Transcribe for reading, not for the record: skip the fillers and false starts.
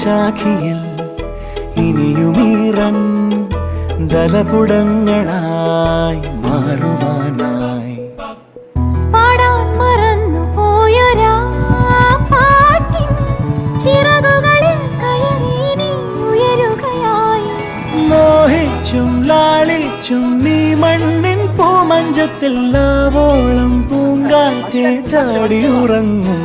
ശാഖിയിൽ ഇനിയുമീറൻ ദലപുടങ്ങളായി മാറുവാനായി പാടാൻ മറന്നു പോയൊരാ പാട്ടിൻ ചിറകുകളിൽ കയറി നീ ഉയരുകയായി. മോഹിച്ചും ലാളിച്ചും നീ മണ്ണിൻ പൂമഞ്ചത്തിൽ ആവോളം പൂങ്കാറ്റെ ചാടി ഉറങ്ങും.